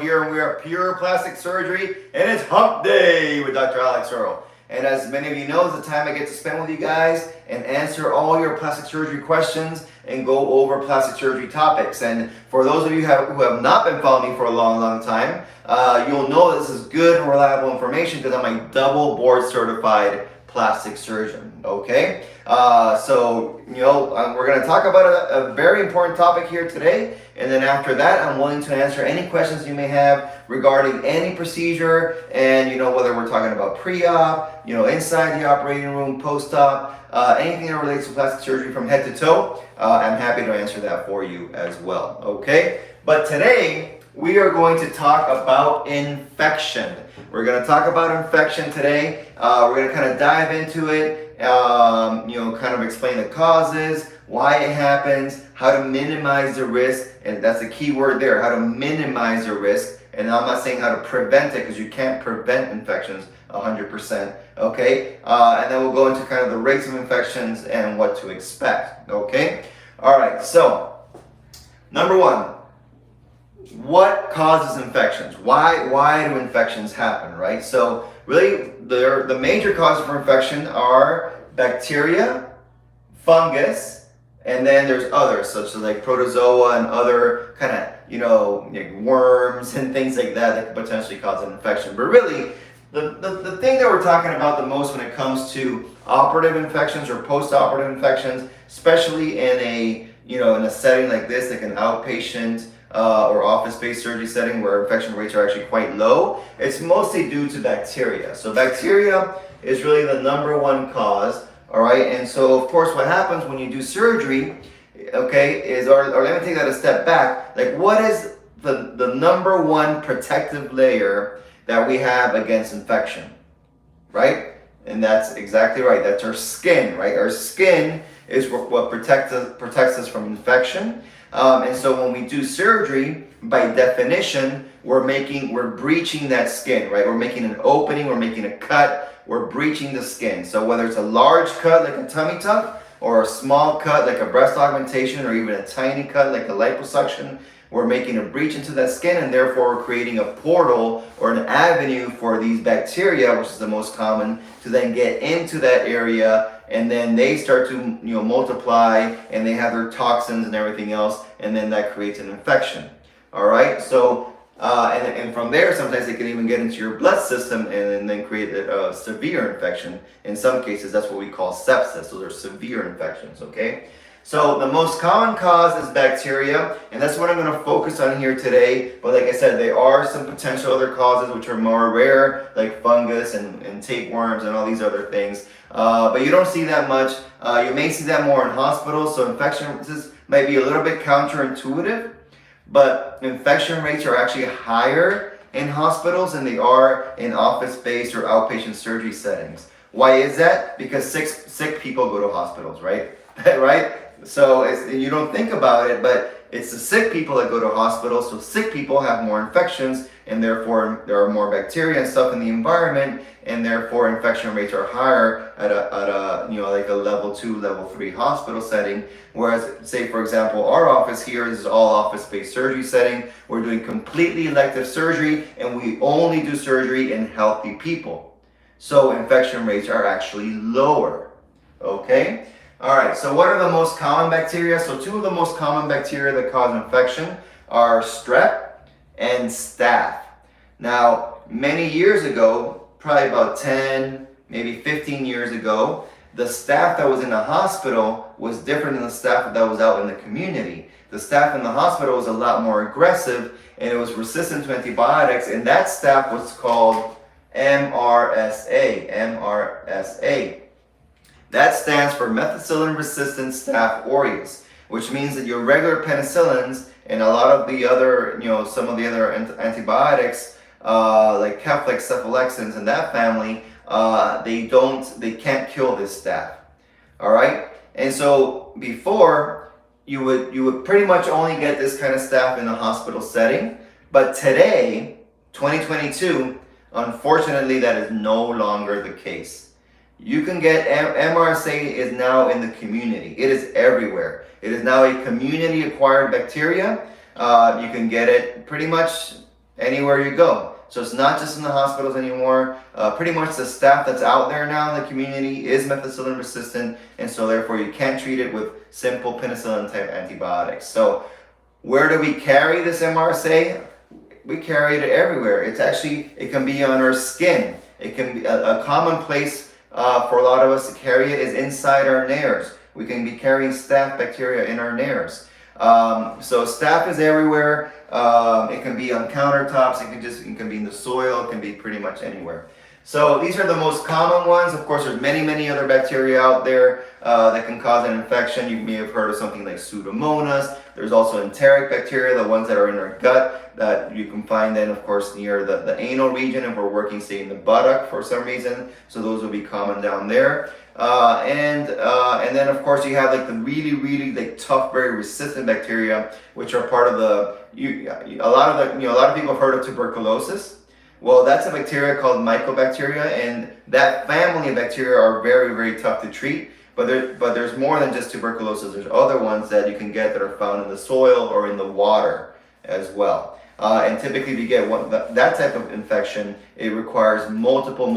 Here and we are Pure Plastic Surgery, and it's Hump Day with Dr. Alex Earl. And as many of you know, it's the time I get to spend with you guys and answer all your plastic surgery questions and go over plastic surgery topics. And for those of you who have not been following me for a long time, you'll know this is good and reliable information because I'm a double board certified plastic surgeon. Okay, we're going to talk about a very important topic here today, and then after that I'm willing to answer any questions you may have regarding any procedure, and whether we're talking about pre-op, inside the operating room, post-op, anything that relates to plastic surgery from head to toe. I'm happy to answer that for you as well. Okay, but today we are going to talk about infection. We're going to talk about infection today. We're going to kind of dive into it, kind of explain the causes, why it happens, how to minimize the risk, and that's the key word there, how to minimize the risk. And I'm not saying how to prevent it, because you can't prevent infections 100%, okay? And then we'll go into kind of the rates of infections and what to expect, okay? All right, so number one, what causes infections? Why do infections happen, right? So really, the major causes for infection are bacteria, fungus, and then there's others, such as like protozoa and other kind of, like worms and things like that could potentially cause an infection. But really, the thing that we're talking about the most when it comes to operative infections or post-operative infections, especially in a setting like this, like an outpatient or office-based surgery setting where infection rates are actually quite low, it's mostly due to bacteria. So bacteria is really the number one cause, all right? And so, of course, what happens when you do surgery, okay, or let me take that a step back, like what is the number one protective layer that we have against infection, right? And that's exactly right, that's our skin, right? Our skin is what protects us from infection. And so when we do surgery, by definition, we're breaching that skin, right? We're making an opening, we're making a cut, we're breaching the skin. So whether it's a large cut like a tummy tuck, or a small cut like a breast augmentation, or even a tiny cut like a liposuction, we're making a breach into that skin, and therefore we're creating a portal or an avenue for these bacteria, which is the most common, to then get into that area, and then they start to multiply, and they have their toxins and everything else, and then that creates an infection. All right, so and from there, sometimes they can even get into your blood system and then create a severe infection. In some cases, that's what we call sepsis. Those are severe infections. Okay. So the most common cause is bacteria, and that's what I'm going to focus on here today. But like I said, there are some potential other causes which are more rare, like fungus and tapeworms and all these other things. But you don't see that much. You may see that more in hospitals, so infection rates might be a little bit counterintuitive, but infection rates are actually higher in hospitals than they are in office-based or outpatient surgery settings. Why is that? Because sick people go to hospitals, right? Right? So you don't think about it, but it's the sick people that go to hospitals. So sick people have more infections, and therefore there are more bacteria and stuff in the environment, and therefore infection rates are higher at a like a level 2, level 3 hospital setting. Whereas, say for example, our office here is all office-based surgery setting. We're doing completely elective surgery, and we only do surgery in healthy people. So infection rates are actually lower. Okay. All right, so what are the most common bacteria? So two of the most common bacteria that cause infection are strep and staph. Now, many years ago, probably about 10, maybe 15 years ago, the staph that was in the hospital was different than the staph that was out in the community. The staph in the hospital was a lot more aggressive, and it was resistant to antibiotics, and that staph was called MRSA. MRSA. That stands for methicillin-resistant Staph aureus, which means that your regular penicillins and a lot of the other, some of the other antibiotics, like Keflex, cephalexins, and that family, they can't kill this staph. All right, and so before you would pretty much only get this kind of staph in a hospital setting, but today, 2022, unfortunately, that is no longer the case. You can get MRSA is now in the community. It is everywhere. It is now a community-acquired bacteria. You can get it pretty much anywhere you go. So it's not just in the hospitals anymore. Pretty much the staff that's out there now in the community is methicillin resistant, and so therefore you can't treat it with simple penicillin type antibiotics. So where do we carry this MRSA? We carry it everywhere. It can be on our skin. It can be a common place for a lot of us to carry it is inside our nares. We can be carrying staph bacteria in our nares. So staph is everywhere. It can be on countertops. It can be in the soil. It can be pretty much anywhere. So these are the most common ones. Of course, there's many other bacteria out there that can cause an infection. You may have heard of something like Pseudomonas. There's also enteric bacteria, the ones that are in our gut that you can find then, of course, near the anal region if we're working, say, in the buttock for some reason. So those will be common down there. And then, of course, you have like the really like tough, very resistant bacteria, which are part of a lot of people have heard of tuberculosis. Well, that's a bacteria called mycobacteria, and that family of bacteria are very tough to treat. But there's more than just tuberculosis. There's other ones that you can get that are found in the soil or in the water as well. And typically, if you get that type of infection, it requires multiple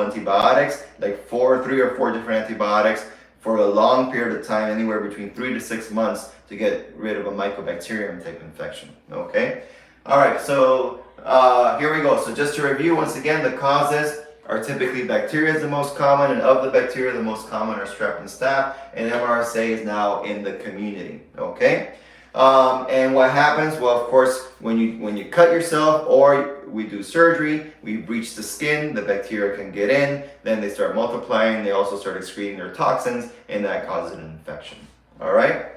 antibiotics, like 3 or 4 different antibiotics for a long period of time, anywhere between 3 to 6 months, to get rid of a mycobacterium type infection. Okay. All right. So here we go. So just to review once again, the causes are typically bacteria is the most common, and of the bacteria, the most common are strep and staph, and MRSA is now in the community. Okay. And what happens? Well, of course, when you cut yourself or we do surgery, we breach the skin, the bacteria can get in, then they start multiplying, they also start excreting their toxins, and that causes an infection. All right?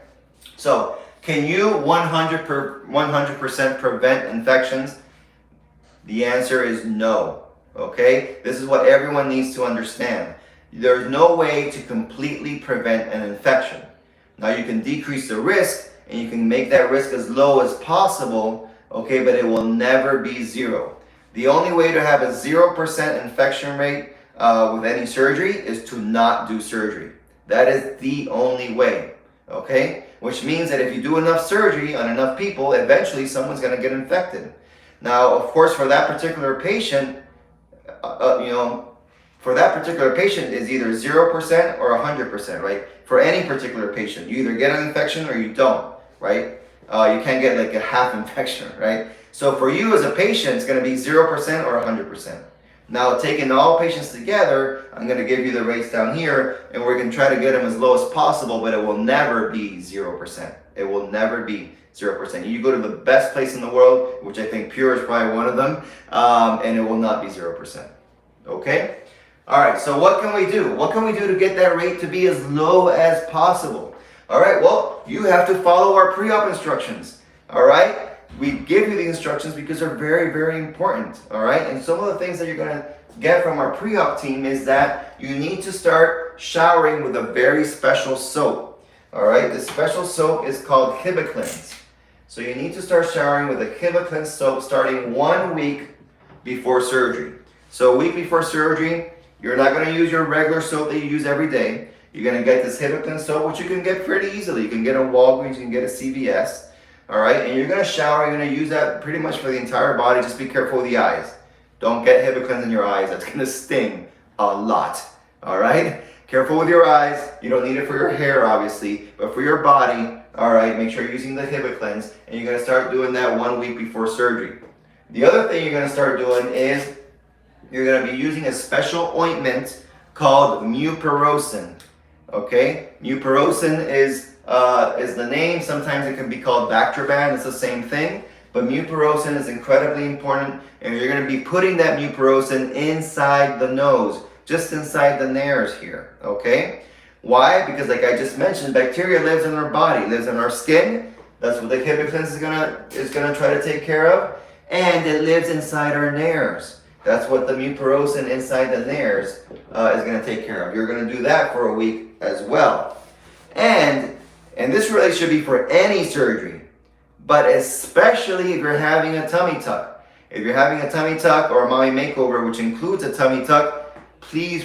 So, can you 100% prevent infections? The answer is no. Okay? This is what everyone needs to understand. There's no way to completely prevent an infection. Now, you can decrease the risk, and you can make that risk as low as possible, okay, but it will never be zero. The only way to have a 0% infection rate with any surgery is to not do surgery. That is the only way, okay? Which means that if you do enough surgery on enough people, eventually someone's going to get infected. Now, of course, for that particular patient, is either 0% or 100%, right? For any particular patient, you either get an infection or you don't, right? You can't get like a half infection, right? So for you as a patient, it's going to be 0% or 100%. Now, taking all patients together, I'm going to give you the rates down here, and we're going to try to get them as low as possible, but it will never be 0%. It will never be 0%. You go to the best place in the world, which I think Pure is probably one of them, and it will not be 0%. Okay? All right, so what can we do? What can we do to get that rate to be as low as possible? All right, well, you have to follow our pre-op instructions. All right? We give you the instructions because they're very, very important. All right? And some of the things that you're going to get from our pre-op team is that you need to start showering with a very special soap. All right? This special soap is called Hibiclens. So you need to start showering with a Hibiclens soap starting 1 week before surgery. So a week before surgery, you're not going to use your regular soap that you use every day. You're going to get this Hibiclens soap, which you can get pretty easily. You can get a Walgreens, you can get a CVS. All right, and you're going to shower. You're going to use that pretty much for the entire body. Just be careful with the eyes. Don't get Hibiclens in your eyes. That's going to sting a lot. All right, careful with your eyes. You don't need it for your hair, obviously, but for your body. All right, make sure you're using the Hibiclens, and you're going to start doing that 1 week before surgery. The other thing you're going to start doing is you're going to be using a special ointment called mupirocin. Okay, mupirocin is the name. Sometimes it can be called Bactroban. It's the same thing. But mupirocin is incredibly important, and you're going to be putting that mupirocin inside the nose, just inside the nares here. Okay, why? Because like I just mentioned, bacteria lives in our body, lives in our skin. That's what the Hibiclens is gonna try to take care of, and it lives inside our nares. That's what the mupirocin inside the nares is going to take care of. You're going to do that for a week as well. And this really should be for any surgery, but especially if you're having a tummy tuck. If you're having a tummy tuck or a mommy makeover, which includes a tummy tuck, please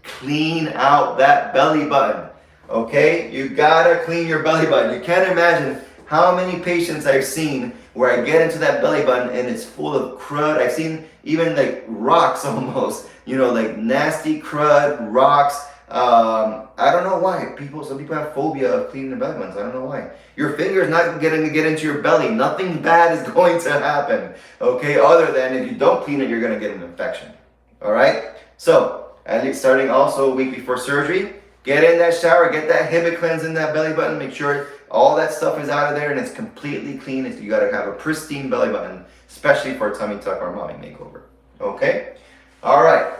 clean out that belly button. Okay? You got to clean your belly button. You can't imagine how many patients I've seen where I get into that belly button and it's full of crud. I've seen even like rocks almost, like nasty crud, rocks. I don't know why. Some people have phobia of cleaning their belly buttons. I don't know why. Your finger is not going to get into your belly. Nothing bad is going to happen, okay? Other than if you don't clean it, you're going to get an infection, all right? So, at least starting also a week before surgery, get in that shower, get that Hibit cleanse in that belly button, make sure all that stuff is out of there and it's completely clean. You got to have a pristine belly button, especially for a tummy tuck or mommy makeover, okay? All right.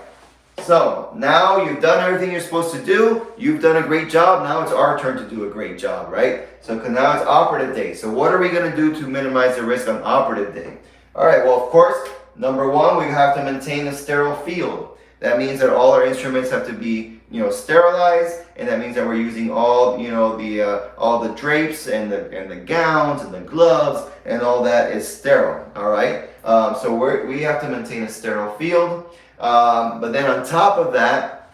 So now you've done everything you're supposed to do. You've done a great job. Now it's our turn to do a great job, right? So now it's operative day. So what are we going to do to minimize the risk on operative day? All right, well, of course, number one, we have to maintain a sterile field. That means that all our instruments have to be, sterilized, and that means that we're using all, all the drapes and the gowns and the gloves and all that is sterile. All right. So we have to maintain a sterile field. But then on top of that,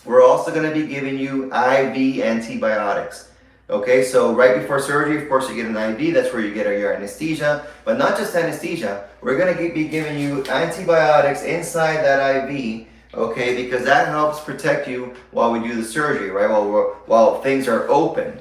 we're also going to be giving you IV antibiotics. Okay, so right before surgery, of course, you get an IV. That's where you get your anesthesia. But not just anesthesia. We're going to be giving you antibiotics inside that IV. Okay, because that helps protect you while we do the surgery, right? While things are open,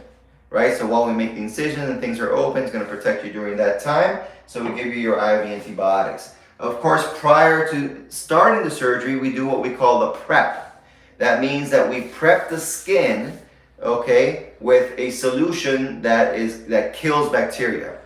right? So while we make the incision and things are open, it's going to protect you during that time. So we give you your IV antibiotics. Of course, prior to starting the surgery, we do what we call the prep. That means that we prep the skin, okay, with a solution that kills bacteria.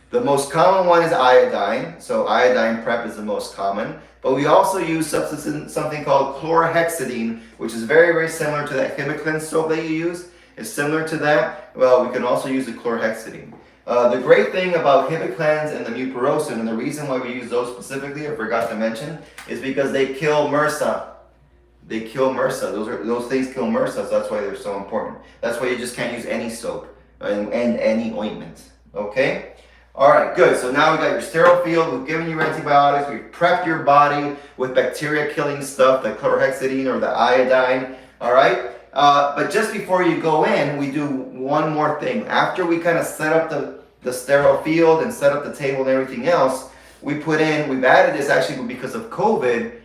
The most common one is iodine. So iodine prep is the most common. But we also use something called chlorhexidine, which is very, very similar to that Hibit cleanse soap that you use. It's similar to that. Well, we can also use the chlorhexidine. The great thing about Hibit cleanse and the mupirocin, and the reason why we use those specifically, I forgot to mention, is because they kill MRSA. They kill MRSA. Those things kill MRSA, so that's why they're so important. That's why you just can't use any soap and any ointment. Okay? All right, good. So now we got your sterile field. We've given you antibiotics. We've prepped your body with bacteria-killing stuff, the chlorhexidine or the iodine. All right? But just before you go in, we do one more thing. After we kind of set up the sterile field and set up the table and everything else, we've added this actually because of COVID,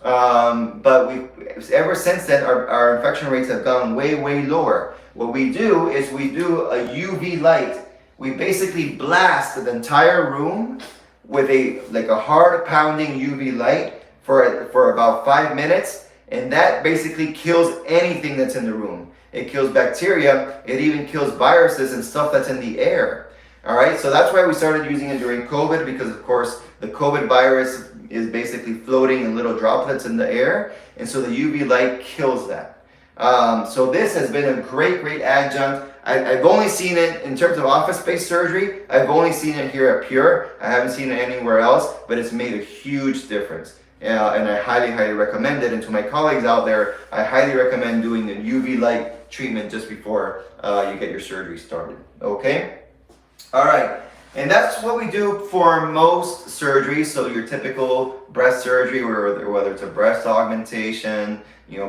but ever since then, our infection rates have gone way, way lower. What we do is we do a UV light. We basically blast the entire room with a hard pounding UV light for about 5 minutes. And that basically kills anything that's in the room. It kills bacteria. It even kills viruses and stuff that's in the air. All right, so that's why we started using it during COVID, because of course the COVID virus is basically floating in little droplets in the air, and so the UV light kills that. So this has been a great, great adjunct. I've only seen it in terms of office-based surgery. I've only seen it here at Pure. I haven't seen it anywhere else, but it's made a huge difference. And I highly, highly recommend it. And to my colleagues out there, I highly recommend doing the UV light treatment just before you get your surgery started. Okay? All right. And that's what we do for most surgeries. So your typical breast surgery, whether it's a breast augmentation,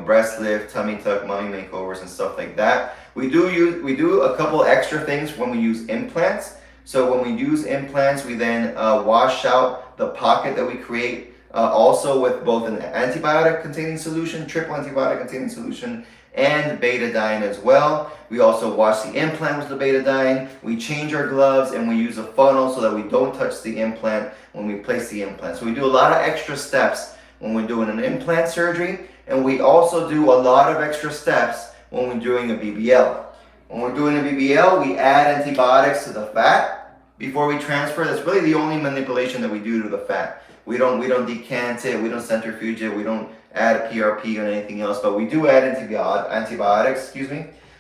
breast lift, tummy tuck, mommy makeovers, and stuff like that. We do a couple extra things when we use implants. So when we use implants, we then wash out the pocket that we create. Also with both an antibiotic-containing solution, triple antibiotic-containing solution, and betadine as well. We also wash the implant with the betadine. We change our gloves and we use a funnel so that we don't touch the implant when we place the implant. So we do a lot of extra steps when we're doing an implant surgery, and we also do a lot of extra steps when we're doing a BBL. When we're doing a BBL, we add antibiotics to the fat before we transfer. That's really the only manipulation that we do to the fat. We don't decant it, we don't centrifuge it, we don't add a PRP or anything else, but we do add antibiotics,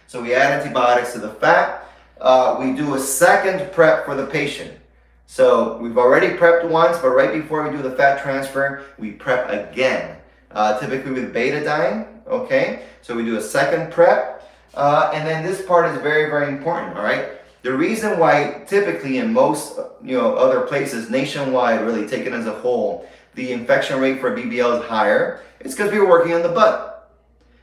So we add antibiotics to the fat. We do a second prep for the patient. So we've already prepped once, but right before we do the fat transfer, we prep again. Typically with betadine, okay? So we do a second prep. And then this part is very, very important, all right? The reason why typically in most other places nationwide, really taken as a whole, the infection rate for BBL is higher, it's because we're working on the butt.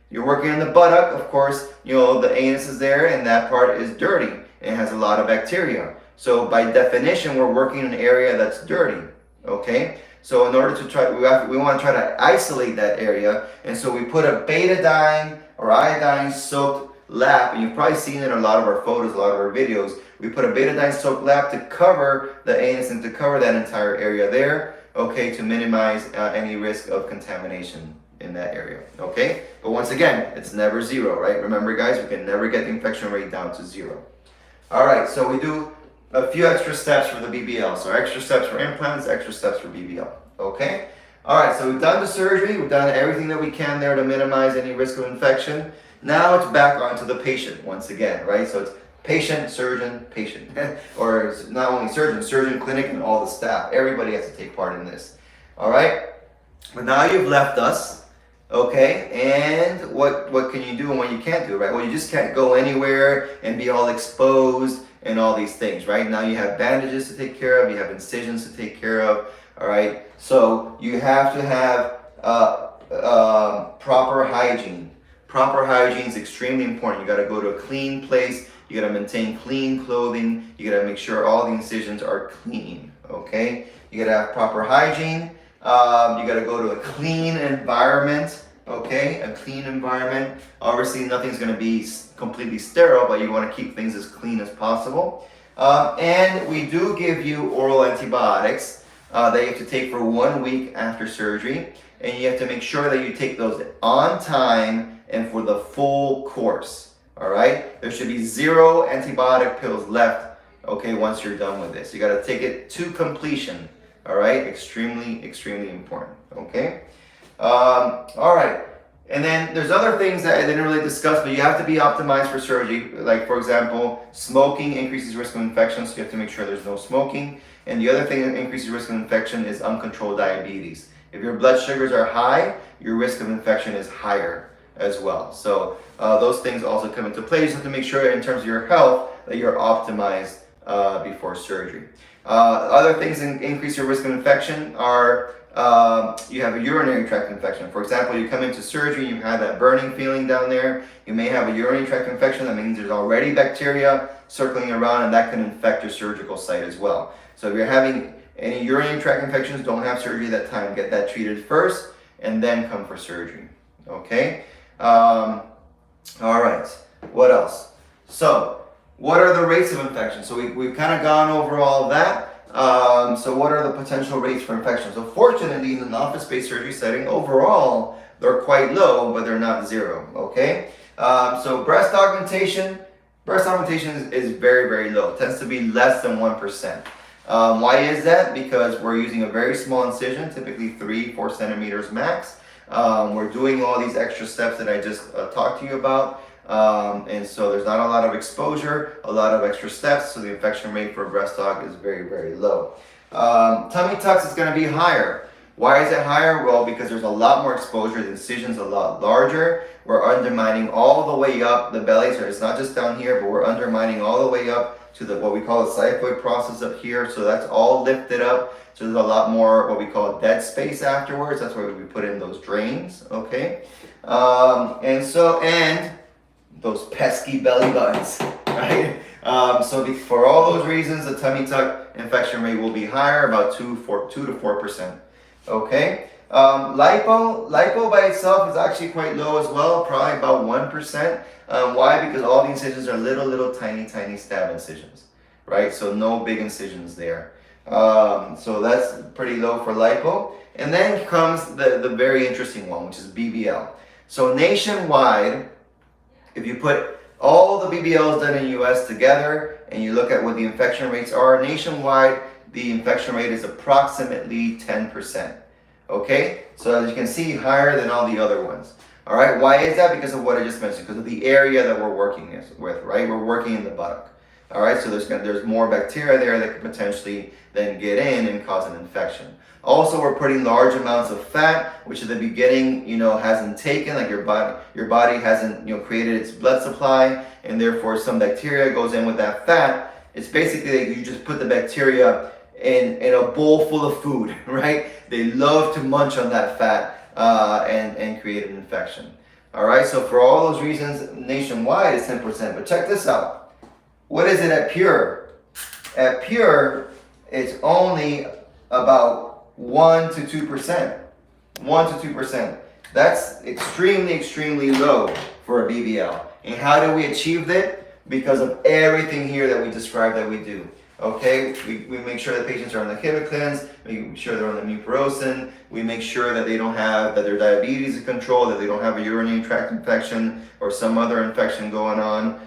You're working on the buttock, of course, the anus is there and that part is dirty. It has a lot of bacteria. So by definition, we're working in an area that's dirty, okay? So in order to try, we want to try to isolate that area, and so we put a betadine or iodine soaked lap, and you've probably seen it in a lot of our photos, a lot of our videos. We put a betadine soaked lap to cover the anus and to cover that entire area there, okay, to minimize any risk of contamination in that area, okay? But once again, it's never zero, right? Remember guys, we can never get the infection rate down to zero. All right, so we do a few extra steps for the BBL. So extra steps for implants, extra steps for BBL, okay? All right, so we've done the surgery, we've done everything that we can there to minimize any risk of infection. Now it's back onto the patient once again, right? So it's patient, surgeon, patient. Or it's not only surgeon, surgeon, clinic, and all the staff. Everybody has to take part in this, all right? But now you've left us, okay? And what can you do and what you can't do, right? Well, you just can't go anywhere and be all exposed and all these things, right? Now you have bandages to take care of, you have incisions to take care of, all right? So you have to have proper hygiene. Proper hygiene is extremely important. You got to go to a clean place, you got to maintain clean clothing, you got to make sure all the incisions are clean, okay? You got to have proper hygiene, you got to go to a clean environment, okay? A clean environment. Obviously nothing's going to be completely sterile, but you want to keep things as clean as possible. And we do give you oral antibiotics that you have to take for 1 week after surgery, and you have to make sure that you take those on time and for the full course, all right? There should be 0 antibiotic pills left, okay, once you're done with this. You got to take it to completion, all right? Extremely, extremely important, okay? All right. And then there's other things that I didn't really discuss, but you have to be optimized for surgery. Like, for example, smoking increases risk of infection, so you have to make sure there's no smoking. And the other thing that increases risk of infection is uncontrolled diabetes. If your blood sugars are high, your risk of infection is higher as well. So those things also come into play. You just have to make sure in terms of your health that you're optimized before surgery. Other things that increase your risk of infection are you have a urinary tract infection. For example, you come into surgery, you have that burning feeling down there. You may have a urinary tract infection. That means there's already bacteria circling around, and that can infect your surgical site as well. So if you're having any urinary tract infections, don't have surgery at that time. Get that treated first, and then come for surgery. Okay? All right. What else? So, what are the rates of infection? So we've kind of gone over all of that. So what are the potential rates for infection? So fortunately, in an office-based surgery setting, overall, they're quite low, but they're not zero, okay? So breast augmentation is very, very low. It tends to be less than 1%. Why is that? Because we're using a very small incision, typically 3-4 centimeters max. We're doing all these extra steps that I just talked to you about. And so there's not a lot of exposure, a lot of extra steps, so the infection rate for breast aug is very, very low. Tummy tucks is going to be higher. Why is it higher? Well, because there's a lot more exposure, the incision's a lot larger. We're undermining all the way up the belly, so it's not just down here, but we're undermining all the way up to the what we call the xiphoid process up here, so that's all lifted up. So there's a lot more what we call dead space afterwards. That's why we put in those drains, okay? And those pesky belly buttons, right? So for all those reasons, the tummy tuck infection rate will be higher, about 2 to 4%. Okay. Lipo by itself is actually quite low as well, probably about 1%. Why? Because all the incisions are little tiny stab incisions, right? So no big incisions there. So that's pretty low for lipo. And then comes the very interesting one, which is BBL. So nationwide, if you put all the BBLs done in the US together and you look at what the infection rates are, nationwide, the infection rate is approximately 10%. Okay? So as you can see, higher than all the other ones. All right? Why is that? Because of what I just mentioned, because of the area that we're working with, right? We're working in the buttock. All right? So there's more bacteria there that could potentially then get in and cause an infection. Also, we're putting large amounts of fat, which at the beginning, hasn't taken, like your body hasn't, created its blood supply, and therefore some bacteria goes in with that fat. It's basically like you just put the bacteria in a bowl full of food, right? They love to munch on that fat and create an infection. All right, so for all those reasons, nationwide is 10%. But check this out. What is it at Pure? At Pure, it's only about 1 to 2%. 1 to 2%. That's extremely low for a BBL. And how do we achieve that? Because of everything here that we described that we do. Okay, we make sure that patients are on the Hibiclens, we make sure they're on the mupirocin, we make sure that that their diabetes is controlled, that they don't have a urinary tract infection or some other infection going on.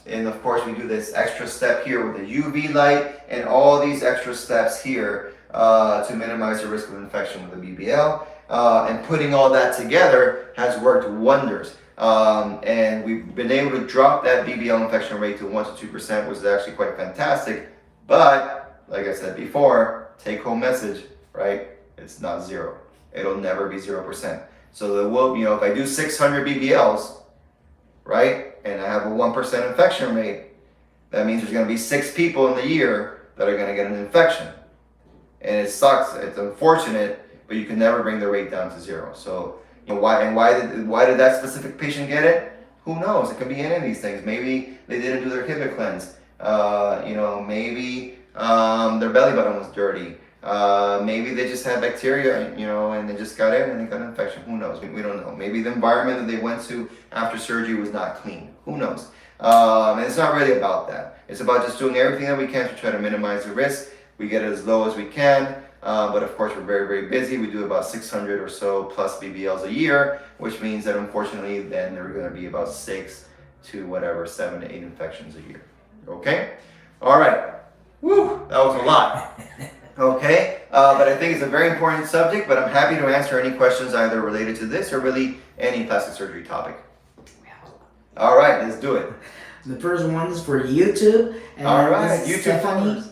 And of course we do this extra step here with the UV light and all these extra steps here to minimize the risk of infection with the BBL. And putting all that together has worked wonders. And we've been able to drop that BBL infection rate to 1 to 2%, which is actually quite fantastic. But, like I said before, take home message, right? It's not zero. It'll never be 0%. So if I do 600 BBLs, right, and I have a 1% infection rate, that means there's going to be 6 people in the year that are going to get an infection. And it sucks. It's unfortunate, but you can never bring the rate down to 0. So, why did that specific patient get it? Who knows? It could be any of these things. Maybe they didn't do their Hibiclens. Maybe their belly button was dirty. Maybe they just had bacteria, and they just got in and they got an infection. Who knows? We don't know. Maybe the environment that they went to after surgery was not clean. Who knows? And it's not really about that. It's about just doing everything that we can to try to minimize the risk. We get it as low as we can. But of course, we're very busy. We do about 600 or so plus BBLs a year, which means that unfortunately, then there are going to be about 6 to 7 to 8 infections a year. Okay? All right. Woo! That was a lot. Okay? But I think it's a very important subject, but I'm happy to answer any questions either related to this or really any plastic surgery topic. All right, let's do it. The first one is for YouTube. All right, this is YouTube Stephanie. followers.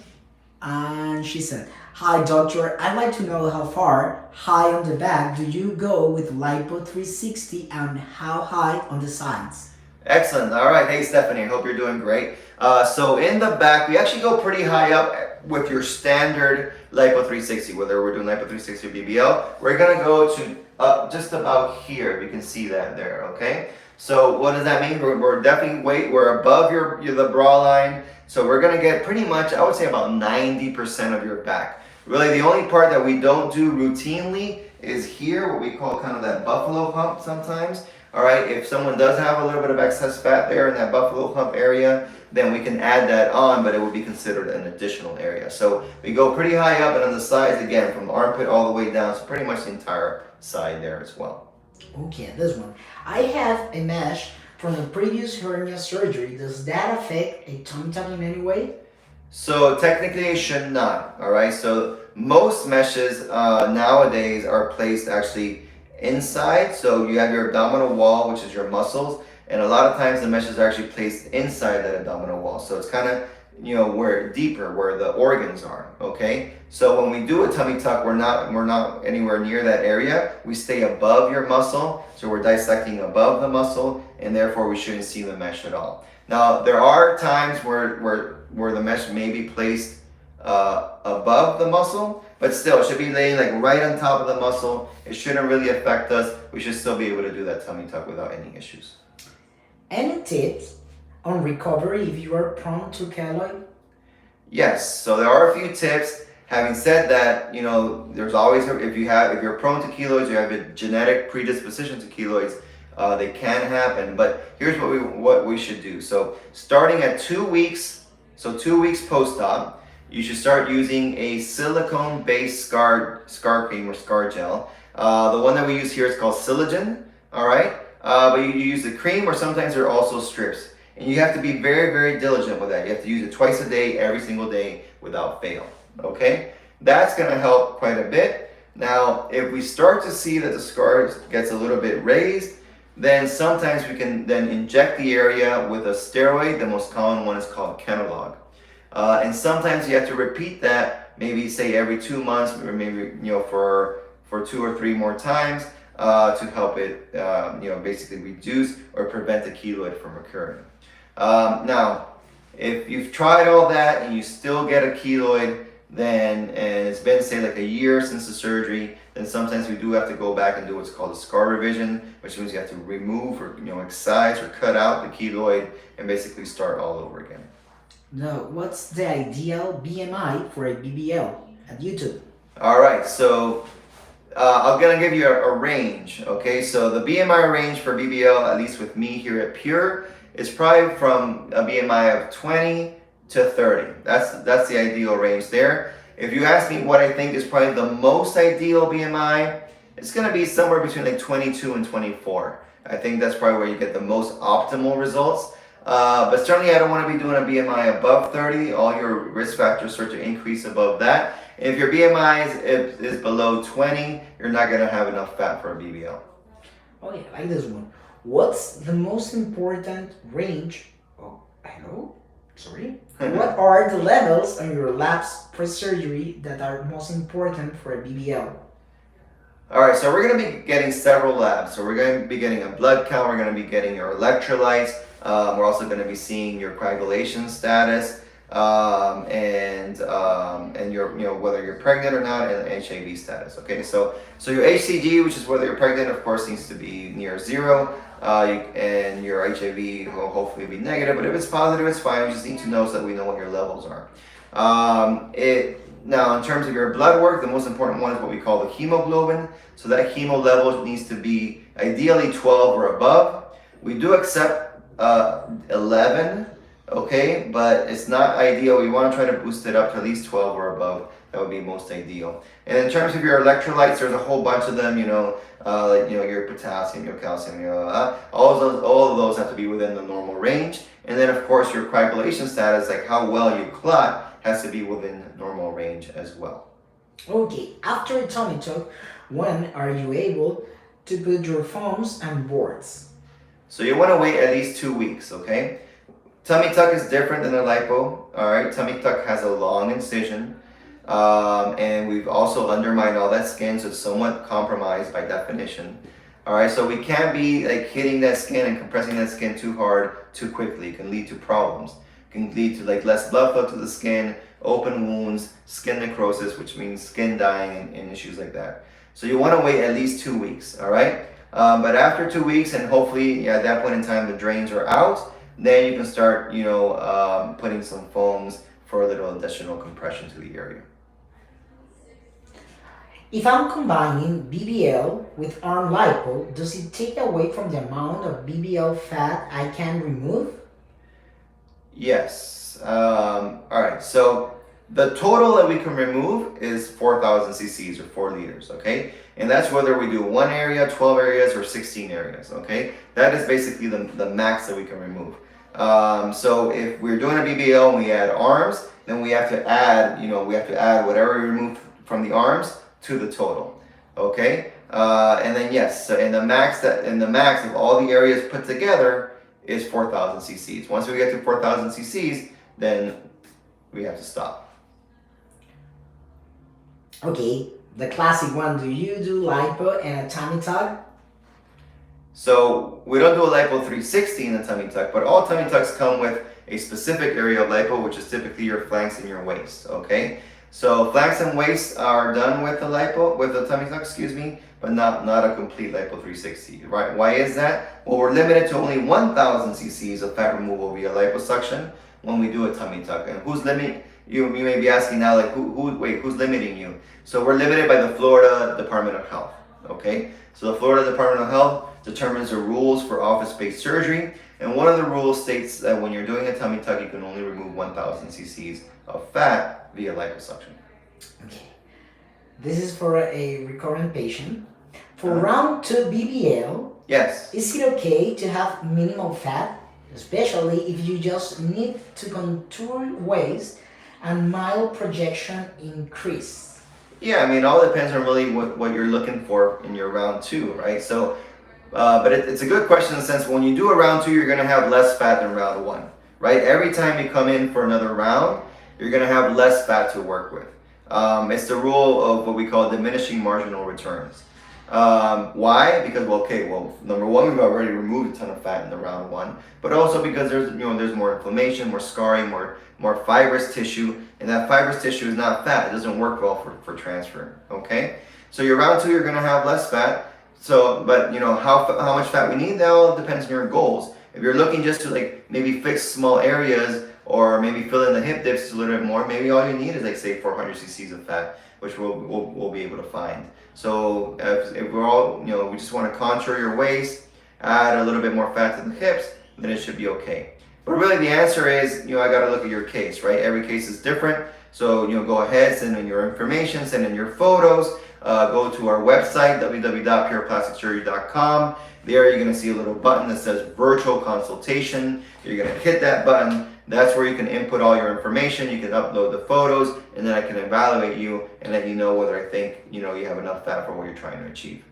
And she said, "Hi doctor, I'd like to know how far high on the back do you go with Lipo 360 and how high on the sides?" Excellent. All right. Hey, Stephanie, I hope you're doing great. So in the back, we actually go pretty high up with your standard Lipo 360, whether we're doing Lipo 360 or BBL. We're going to go to just about here. You can see that there, okay? So what does that mean? We're definitely we're above the bra line. So we're going to get pretty much, I would say about 90% of your back. Really, the only part that we don't do routinely is here, what we call kind of that buffalo hump sometimes. All right, if someone does have a little bit of excess fat there in that buffalo hump area, then we can add that on, but it will be considered an additional area. So we go pretty high up and on the sides, again, from the armpit all the way down, so pretty much the entire side there as well. Okay, this one. I have a mesh from the previous hernia surgery. Does that affect a tummy tuck in any way? So technically it should not, all right? So most meshes nowadays are placed actually inside. So you have your abdominal wall, which is your muscles, and a lot of times the meshes are actually placed inside that abdominal wall. So it's kind of, where deeper, where the organs are, okay? So when we do a tummy tuck, we're not anywhere near that area. We stay above your muscle, so we're dissecting above the muscle, and therefore we shouldn't see the mesh at all. Now, there are times where the mesh may be placed above the muscle, but still, it should be laying like right on top of the muscle. It shouldn't really affect us. We should still be able to do that tummy tuck without any issues. Any tips on recovery if you are prone to keloid? Yes, so there are a few tips. Having said that, there's always, if you're prone to keloids, you have a genetic predisposition to keloids, they can happen. But here's what we should do. So starting at 2 weeks, so 2 weeks post-op, you should start using a silicone-based scar cream or scar gel. The one that we use here is called Silogen, all right? But you use the cream, or sometimes there are also strips. And you have to be very diligent with that. You have to use it twice a day, every single day, without fail, okay? That's gonna help quite a bit. Now, if we start to see that the scar gets a little bit raised, then sometimes we can then inject the area with a steroid. The most common one is called Kenalog. And sometimes you have to repeat that, maybe say every 2 months, or maybe for 2 or 3 more times to help it, basically reduce or prevent the keloid from occurring. Now, if you've tried all that and you still get a keloid, and it's been say like a year since the surgery, then sometimes we do have to go back and do what's called a scar revision, which means you have to remove or excise or cut out the keloid and basically start all over again. Now, what's the ideal BMI for a BBL at YouTube? All right, so I'm gonna give you a range. Okay, so the BMI range for BBL, at least with me here at Pure, is probably from a BMI of 20 to 30. That's the ideal range there. If you ask me what I think is probably the most ideal BMI, it's gonna be somewhere between like 22 and 24. I think that's probably where you get the most optimal results. But certainly I don't want to be doing a BMI above 30. All your risk factors start to increase above that. If your BMI is below 20, you're not going to have enough fat for a BBL. Oh yeah, I like this one. What's the most important range? Oh, hello? Sorry. What are the levels on your labs pre-surgery that are most important for a BBL? All right, so we're going to be getting several labs. So we're going to be getting a blood count. We're going to be getting your electrolytes. We're also going to be seeing your coagulation status and your whether you're pregnant or not, and HIV status. Okay, so your HCG, which is whether you're pregnant, of course, needs to be near zero. And your HIV will hopefully be negative, but if it's positive, it's fine. We just need to know so that we know what your levels are. Now, in terms of your blood work, the most important one is what we call the hemoglobin. So that hemo level needs to be ideally 12 or above. We do accept 11, okay, but it's not ideal. We want to try to boost it up to at least 12 or above. That would be most ideal. And in terms of your electrolytes, there's a whole bunch of them. Your potassium, your calcium, all of those have to be within the normal range. And then, of course, your coagulation status, like how well you clot, has to be within normal range as well. Okay, after a tummy tuck, when are you able to put your foams and boards? So you want to wait at least 2 weeks, okay? Tummy tuck is different than a lipo, all right? Tummy tuck has a long incision, and we've also undermined all that skin, so it's somewhat compromised by definition. All right, so we can't be like hitting that skin and compressing that skin too hard, too quickly. It can lead to problems. It can lead to like less blood flow to the skin, open wounds, skin necrosis, which means skin dying and issues like that. So you want to wait at least 2 weeks, all right? But after 2 weeks, and hopefully at that point in time the drains are out, then you can start, putting some foams for a little additional compression to the area. If I'm combining BBL with arm lipo, does it take away from the amount of BBL fat I can remove? Yes. All right. So the total that we can remove is 4,000 cc's or 4 liters. Okay. And that's whether we do 1 area, 12 areas, or 16 areas. Okay. That is basically the max that we can remove. So if we're doing a BBL and we add arms, then we have to add, whatever we remove from the arms to the total. Okay. And then yes. So the max of all the areas put together is 4,000 cc's. Once we get to 4,000 cc's, then we have to stop. Okay, the classic one. Do you do lipo and a tummy tuck? So we don't do a lipo 360 in a tummy tuck, but all tummy tucks come with a specific area of lipo, which is typically your flanks and your waist. Okay, so flanks and waist are done with the tummy tuck, but not a complete lipo 360. Right? Why is that? Well, we're limited to only 1,000 cc's of fat removal via liposuction when we do a tummy tuck. And who's limiting? You may be asking now, like, who's limiting you? So we're limited by the Florida Department of Health, okay? So the Florida Department of Health determines the rules for office-based surgery, and one of the rules states that when you're doing a tummy tuck, you can only remove 1,000 cc's of fat via liposuction. Okay, this is for a recurrent patient. For round 2 BBL, yes. Is it okay to have minimal fat, especially if you just need to contour waist and mild projection increase? Yeah, I mean, all depends on really what you're looking for in your round 2, right? So, but it's a good question in the sense when you do a round 2, you're going to have less fat than round 1, right? Every time you come in for another round, you're going to have less fat to work with. It's the rule of what we call diminishing marginal returns. Why? Because, number one, we've already removed a ton of fat in the round 1, but also because there's more inflammation, more scarring, more fibrous tissue, and that fibrous tissue is not fat. It doesn't work well for transfer. Okay, so your round 2, you're going to have less fat. So, but how much fat we need, that all depends on your goals. If you're looking just to like maybe fix small areas or maybe fill in the hip dips a little bit more. Maybe all you need is like say 400 cc's of fat, which we'll be able to find. So if we're all, we just want to contour your waist, add a little bit more fat to the hips, then it should be okay. But really the answer is, I got to look at your case, right? Every case is different. So, go ahead, send in your information, send in your photos, go to our website, www.pureplasticsurgery.com. There you're going to see a little button that says virtual consultation. You're going to hit that button. That's where you can input all your information. You can upload the photos, and then I can evaluate you and let you know whether I think, you have enough fat for what you're trying to achieve.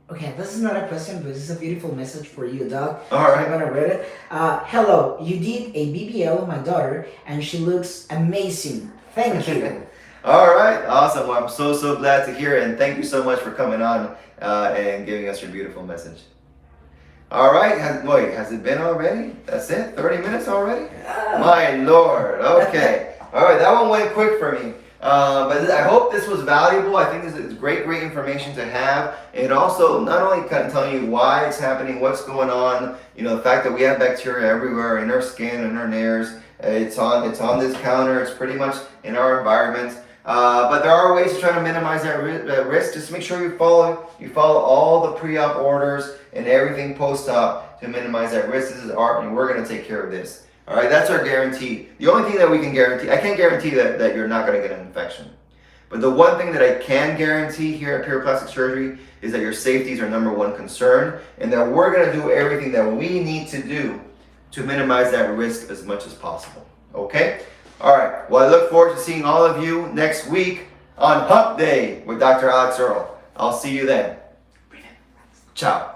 Okay, this is not a question, but this is a beautiful message for you, Doug. All right. I'm gonna read it. Hello, you did a BBL on my daughter, and she looks amazing. Thank you. All right, awesome. Well, I'm so glad to hear it, and thank you so much for coming on and giving us your beautiful message. All right, has it been already? That's it? 30 minutes already? My Lord. Okay. All right, that one went quick for me. But I hope this was valuable. I think this is great information to have. And also, not only kind of telling you why it's happening, what's going on, the fact that we have bacteria everywhere in our skin, in our hairs. It's on this counter. It's pretty much in our environment. But there are ways to try to minimize that risk. Just make sure you follow all the pre-op orders and everything post-op to minimize that risk. This is art, and we're going to take care of this. All right, that's our guarantee. The only thing that we can guarantee, I can't guarantee that you're not going to get an infection. But the one thing that I can guarantee here at Pure Plastic Surgery is that your safety is our #1 concern, and that we're going to do everything that we need to do to minimize that risk as much as possible. Okay? All right. Well, I look forward to seeing all of you next week on Hump Day with Dr. Alex Earl. I'll see you then. Ciao.